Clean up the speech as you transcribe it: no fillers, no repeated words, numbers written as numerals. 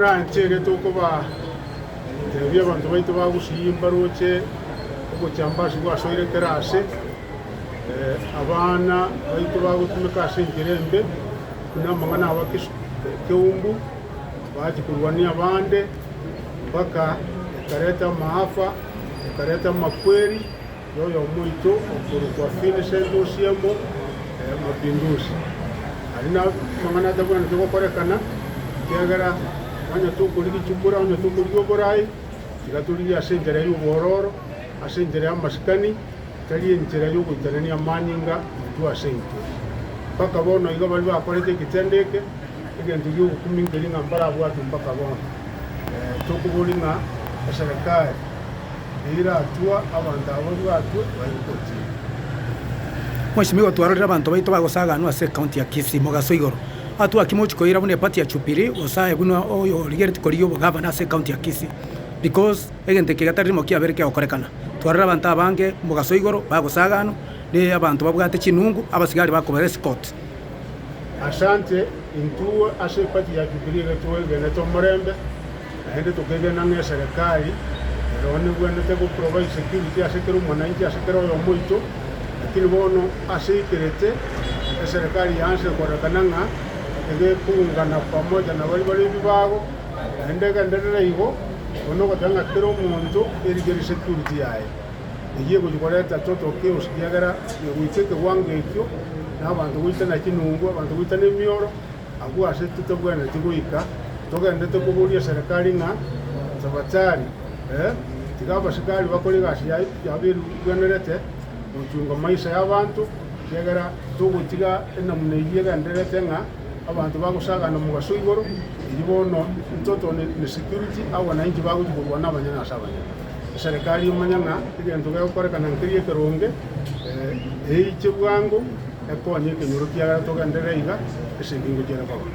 Ranchere tokoba tebya abantu baitu bagusiyimba roche obuchambasi bwasoire kerase abana baitu bagutumika asengerembe kunamangana abakisho keumbu bajikurwania abande mpaka ikareta maafa ikareta makweri yoyo muito kwa finish endosiemo mapinduzi alina mangana tabuna ntuko korekana kiagara wanya tukuri kichukura wanya tukuri yoborai tigaturi asenjera y'ubororo asenjera y'amasikani tari enjera yo gutanania manyinga tu asente paka bono iga bali bakorete kitendeke igende yo kumingeri ngambara bwatu mpaka bono tukubulinga serikali ira atua abantu abo bwatu bayikoti. Mheshimiwa, twarorera abantu baitu bagosagana ase county ya Kisii Mogaso igoro atua kimochi koira bune party ya Jubilee osaye buno oyo ligeri koriyo gavana ase county ya Kisii because egente kigatarimo kia bereke okorekana twarorera abantu abange Mogaso igoro bagosagana ne abantu babwate chinungu abasigari bakobere sport. Asante intuwe ase party ya Jubilee gatuwe geneto murembe hende tukegena ne serikali rone bwende te provide security ase kero mwananchi ase kero yo muito lakini bono ase kirete serikali yanse korekananga ege kuungana pamoja na wali bali bibago hende gandere igo ono gotanga kero muntu erigeri security yae igiye kujikoreta toto chaos kiagara witeke wange ekyo n'abantu witana kinungu abantu witana emioro agu ase tutobwana tiguika togende tukuburia serikali nga sabatari tigaba serikali bakole gasi yabiru gwenerete mutunga maisha y'abantu kiagara tugutiga enamune yiga nderete nga abantu bagusagana Mogaso igoro iribono toto ne security abananchi bagujikurwa n'abanyana asabanya serikali y'umanyanga igendo gakorekana nkiriye keronge eiche bwangu ekonye kenyurukia toga ndereiga esingingo jera baba.